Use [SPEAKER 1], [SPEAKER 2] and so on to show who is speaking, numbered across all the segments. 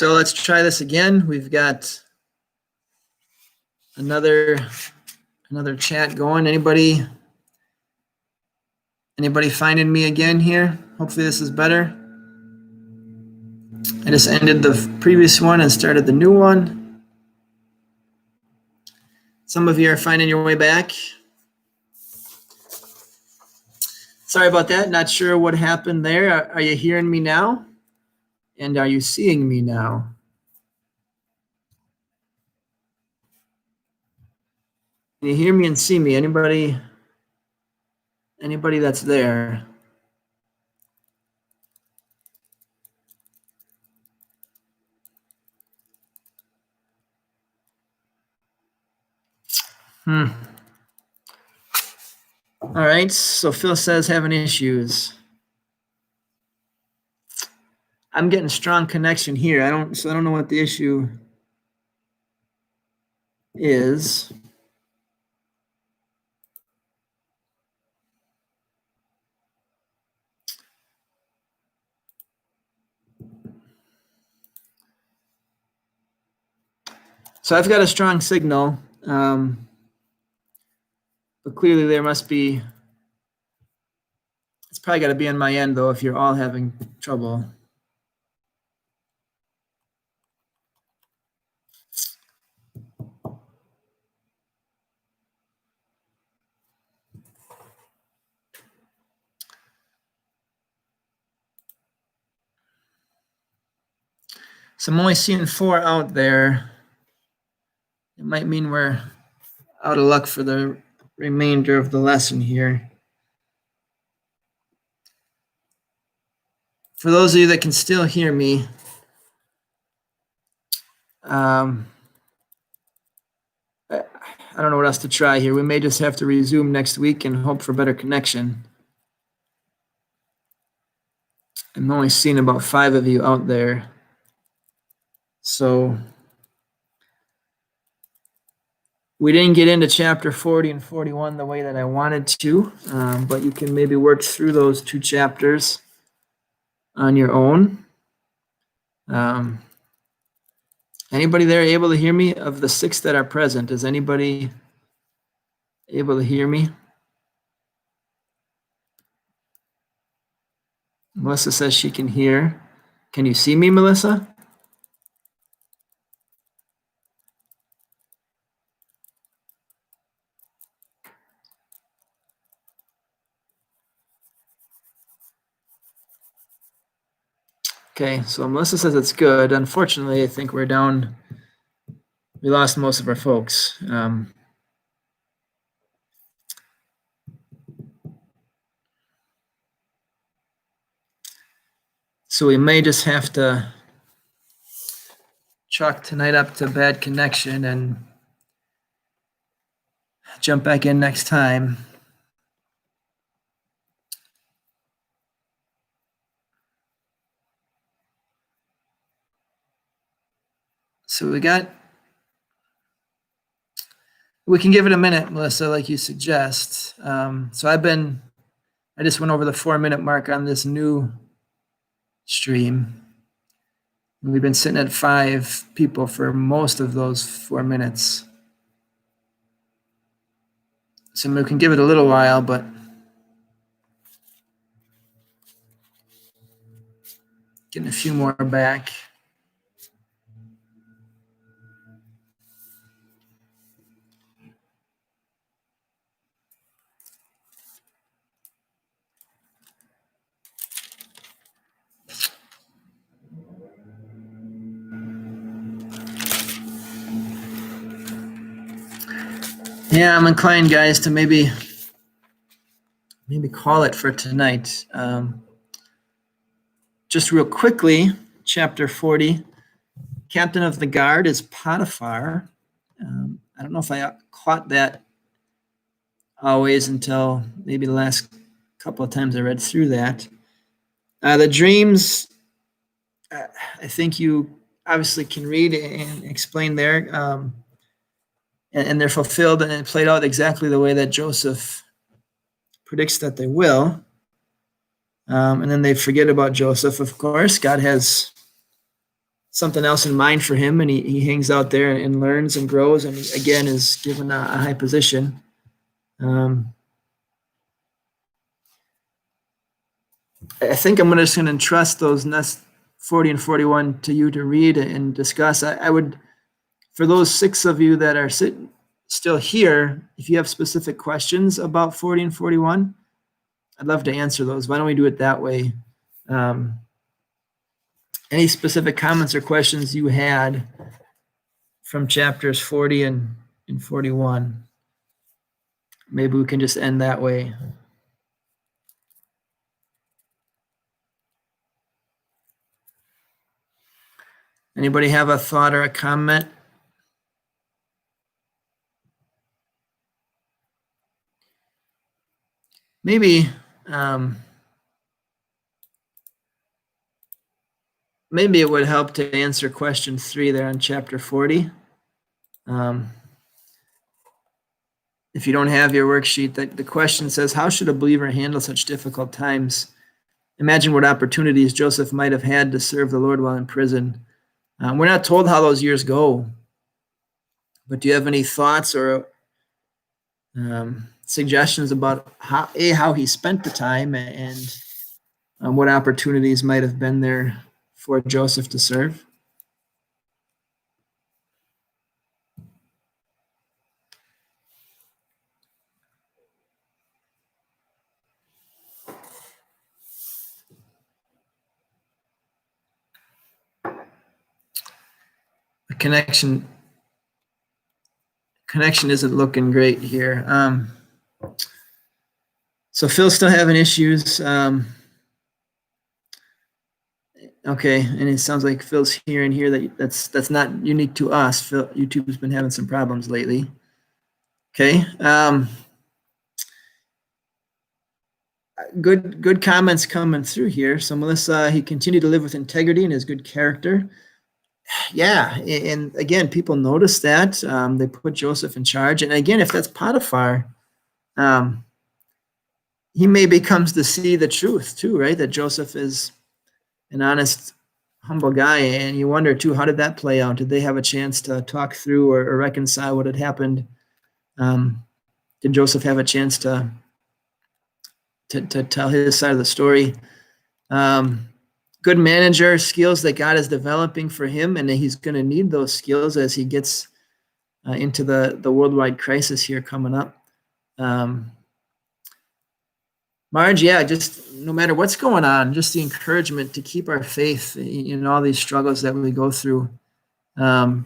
[SPEAKER 1] So let's try this again. We've got another chat going. Anybody finding me again here? Hopefully this is better. I just ended the previous one and started the new one. Some of you are finding your way back. Sorry about that. Not sure what happened there. Are you hearing me now? And are you seeing me now? Can you hear me and see me? Anybody that's there? All right, so Phil says having issues. I'm getting strong connection here. I don't know what the issue is. So I've got a strong signal, but clearly there must be, it's probably got to be on my end though if you're all having trouble. So I'm only seeing 4 out there. It might mean we're out of luck for the remainder of the lesson here. For those of you that can still hear me, I don't know what else to try here. We may just have to resume next week and hope for better connection. I'm only seeing about 5 of you out there. So we didn't get into chapter 40 and 41 the way that I wanted to, but you can maybe work through those 2 chapters on your own. Anybody there able to hear me? Of the 6 that are present, is anybody able to hear me? Melissa says she can hear. Can you see me, Melissa? Okay, so Melissa says it's good. Unfortunately, I think we lost most of our folks. So we may just have to chalk tonight up to bad connection and jump back in next time. So we can give it a minute, Melissa, like you suggest. So I just went over the 4-minute mark on this new stream. We've been sitting at 5 people for most of those 4 minutes. So we can give it a little while, but getting a few more back. Yeah, I'm inclined, guys, to maybe call it for tonight. Just real quickly, chapter 40, captain of the guard is Potiphar. I don't know if I caught that always until maybe the last couple of times I read through that. The dreams, I think you obviously can read and explain there. And they're fulfilled and played out exactly the way that Joseph predicts that they will. And then they forget about Joseph, of course. God has something else in mind for him, and he hangs out there and learns and grows, and he, again, is given a high position. I think I'm just going to entrust those next 40 and 41 to you to read and discuss. I would, for those 6 of you that are still here, if you have specific questions about 40 and 41, I'd love to answer those. Why don't we do it that way? Any specific comments or questions you had from chapters 40 and 41? Maybe we can just end that way. Anybody have a thought or a comment? Maybe maybe it would help to answer question 3 there on chapter 40. If you don't have your worksheet, the question says, how should a believer handle such difficult times? Imagine what opportunities Joseph might have had to serve the Lord while in prison. We're not told how those years go, but do you have any thoughts or suggestions about how he spent the time and what opportunities might have been there for Joseph to serve? The connection isn't looking great here. So Phil's still having issues. Okay, and it sounds like Phil's hearing here that's not unique to us. Phil, YouTube's been having some problems lately. Okay. Good comments coming through here. So Melissa, he continued to live with integrity and his good character. Yeah, and again, people notice that. They put Joseph in charge, and again, if that's Potiphar, he maybe comes to see the truth too, right? That Joseph is an honest, humble guy, and you wonder too, how did that play out? Did they have a chance to talk through or reconcile what had happened? Did Joseph have a chance to tell his side of the story? Good manager, skills that God is developing for him, and he's going to need those skills as he gets into the worldwide crisis here coming up. Marge, yeah, just no matter what's going on, just the encouragement to keep our faith in all these struggles that we go through. Don't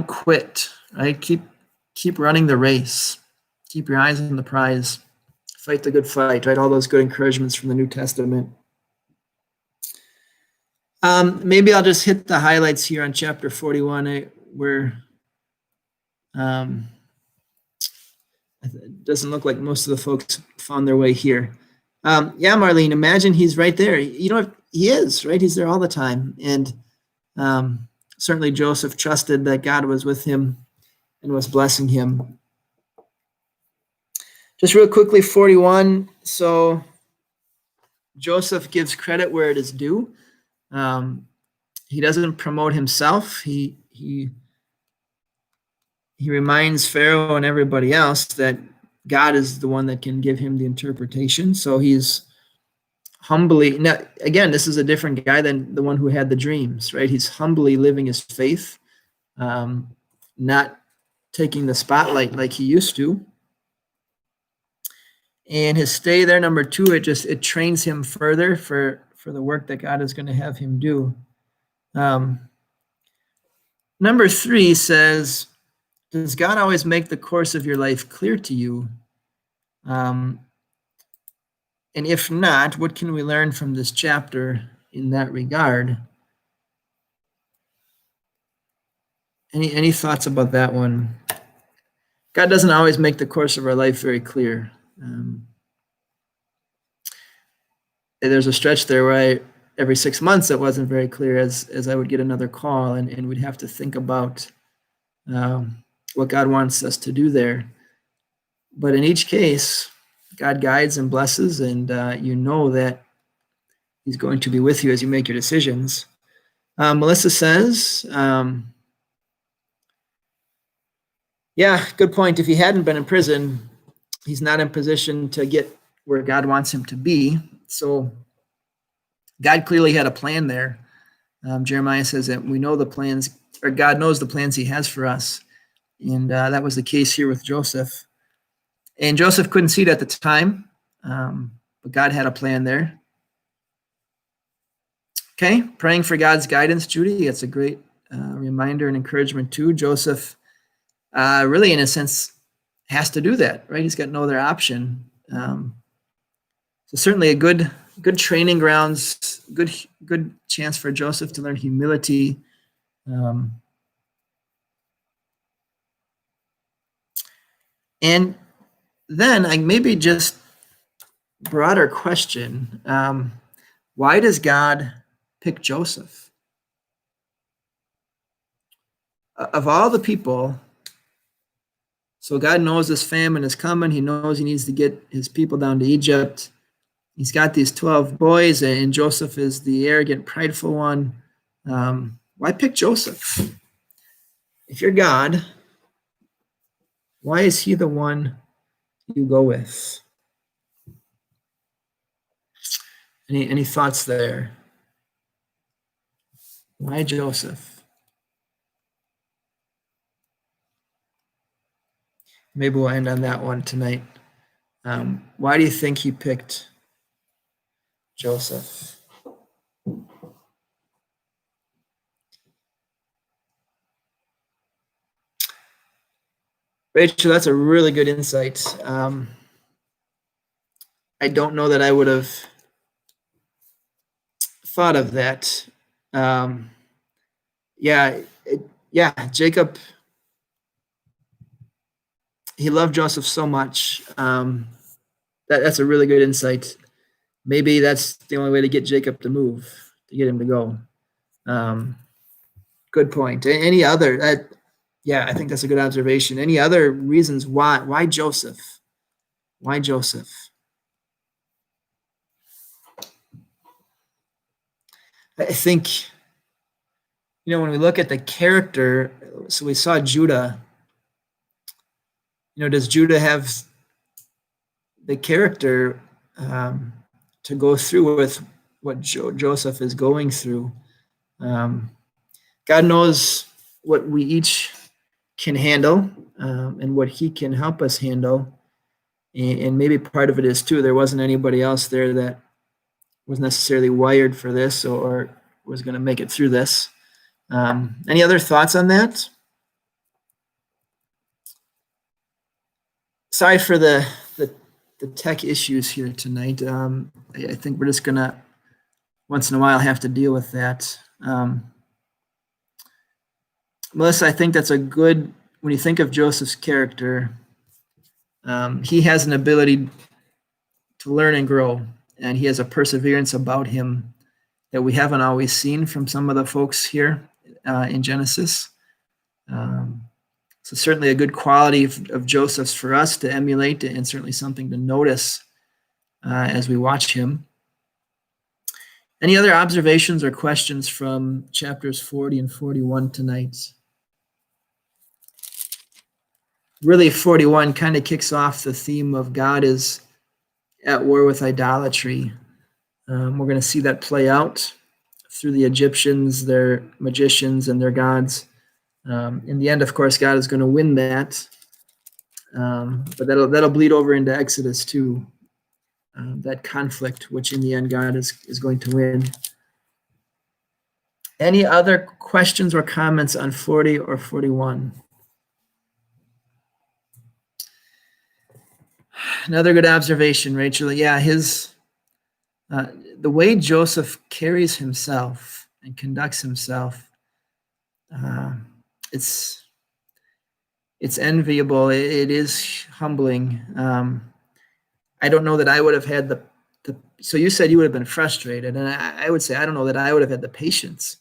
[SPEAKER 1] quit, right? Keep running the race. Keep your eyes on the prize. Fight the good fight, right? All those good encouragements from the New Testament. Maybe I'll just hit the highlights here on chapter 41, where it doesn't look like most of the folks found their way here. Yeah, Marlene, imagine he's right there. You know, he is, right? He's there all the time. And certainly Joseph trusted that God was with him and was blessing him. Just real quickly, 41. So Joseph gives credit where it is due. He doesn't promote himself. He reminds Pharaoh and everybody else that God is the one that can give him the interpretation. So he's humbly, now, again, this is a different guy than the one who had the dreams, right? He's humbly living his faith, not taking the spotlight like he used to. And his stay there, number 2, it trains him further for the work that God is going to have him do. Number 3 says, does God always make the course of your life clear to you? And if not, what can we learn from this chapter in that regard? Any thoughts about that one? God doesn't always make the course of our life very clear. There's a stretch there where every 6 months it wasn't very clear as I would get another call and we'd have to think about what God wants us to do there. But in each case, God guides and blesses, and you know that He's going to be with you as you make your decisions. Melissa says, yeah, good point. If he hadn't been in prison, he's not in position to get where God wants him to be. So God clearly had a plan there. Jeremiah says that we know the plans, or God knows the plans he has for us. And that was the case here with Joseph. And Joseph couldn't see it at the time, but God had a plan there. Okay, praying for God's guidance, Judy. It's a great reminder and encouragement too. Joseph really, in a sense, has to do that, right? He's got no other option. So certainly a good training grounds, good chance for Joseph to learn humility. And then I maybe just broader question, why does God pick Joseph? Of all the people, so God knows this famine is coming. He knows he needs to get his people down to Egypt. He's got these 12 boys, and Joseph is the arrogant, prideful one. Why pick Joseph? If you're God, why is he the one you go with? Any thoughts there? Why Joseph? Maybe we'll end on that one tonight. Why do you think he picked Joseph? Rachel, that's a really good insight. I don't know that I would have thought of that. Jacob, he loved Joseph so much. That's a really good insight. Maybe that's the only way to get Jacob to move, to get him to go. Good point. Any other? I think that's a good observation. Any other reasons why? Why Joseph? Why Joseph? I think, when we look at the character, so we saw Judah. Does Judah have the character to go through with what Joseph is going through? God knows what we each can handle and what he can help us handle. And maybe part of it is, too, there wasn't anybody else there that was necessarily wired for this or was going to make it through this. Any other thoughts on that? Sorry for the tech issues here tonight. I think we're just going to, once in a while, have to deal with that. Melissa, I think that's a good, when you think of Joseph's character, he has an ability to learn and grow, and he has a perseverance about him that we haven't always seen from some of the folks here in Genesis. So certainly a good quality of Joseph's for us to emulate, and certainly something to notice as we watch him. Any other observations or questions from chapters 40 and 41 tonight? Really, 41 kind of kicks off the theme of God is at war with idolatry. We're going to see that play out through the Egyptians, their magicians, and their gods. In the end, of course, God is going to win that, but that'll bleed over into Exodus too. That conflict, which in the end God is going to win. Any other questions or comments on 40 or 41? Another good observation, Rachel. Yeah, the way Joseph carries himself and conducts himself, it's enviable. It is humbling. I don't know that I would have had the so you said you would have been frustrated, and I would say I don't know that I would have had the patience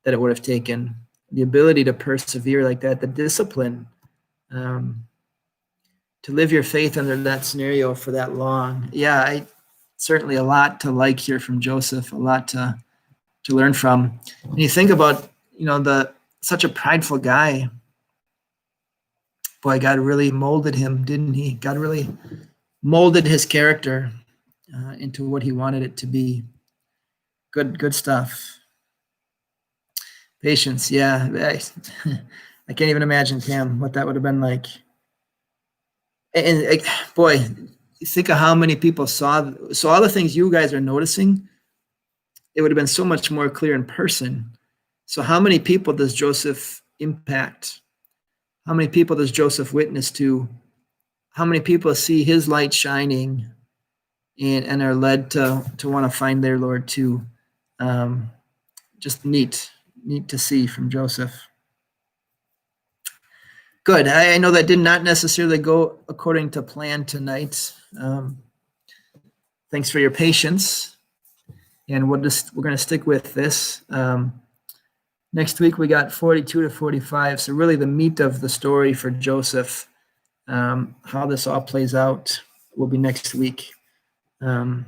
[SPEAKER 1] that it would have taken, the ability to persevere like that, the discipline to live your faith under that scenario for that long. Yeah, certainly a lot to like here from Joseph, a lot to learn from. And you think about, such a prideful guy. Boy, God really molded him, didn't he? God really molded his character into what he wanted it to be. Good stuff. Patience, yeah. I can't even imagine, Cam, what that would have been like. And boy, think of how many people saw. So all the things you guys are noticing, it would have been so much more clear in person. So how many people does Joseph impact? How many people does Joseph witness to? How many people see his light shining and are led to want to find their Lord too? Just neat to see from Joseph. Good. I know that did not necessarily go according to plan tonight. Thanks for your patience, and we're going to stick with this. Next week we got 42 to 45. So really the meat of the story for Joseph, how this all plays out, will be next week. And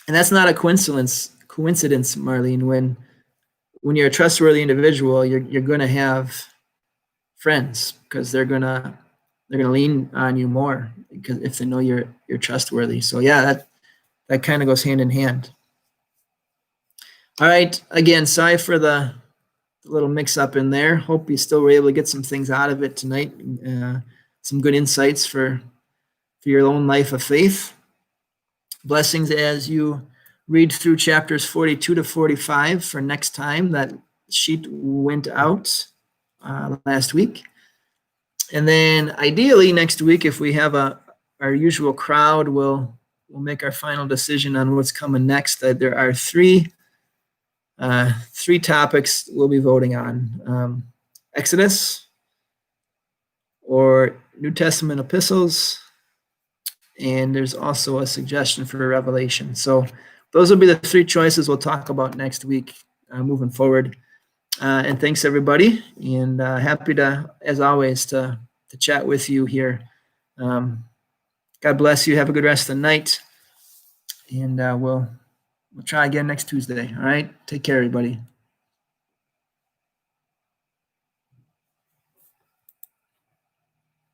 [SPEAKER 1] that's not a coincidence, Marlene. When you're a trustworthy individual, you're going to have friends, because they're gonna lean on you more, because if they know you're trustworthy. So yeah, that kind of goes hand in hand. All right. Again, sorry for the little mix up in there. Hope you still were able to get some things out of it tonight. Some good insights for your own life of faith. Blessings as you read through chapters 42 to 45 for next time. That sheet went out last week. And then ideally next week, if we have our usual crowd, we'll make our final decision on what's coming next. There are three topics we'll be voting on: Exodus, or New Testament epistles, and there's also a suggestion for Revelation. So those will be the three choices we'll talk about next week moving forward. And thanks, everybody, and happy to, as always, to chat with you here. God bless you. Have a good rest of the night, and we'll try again next Tuesday. All right? Take care, everybody.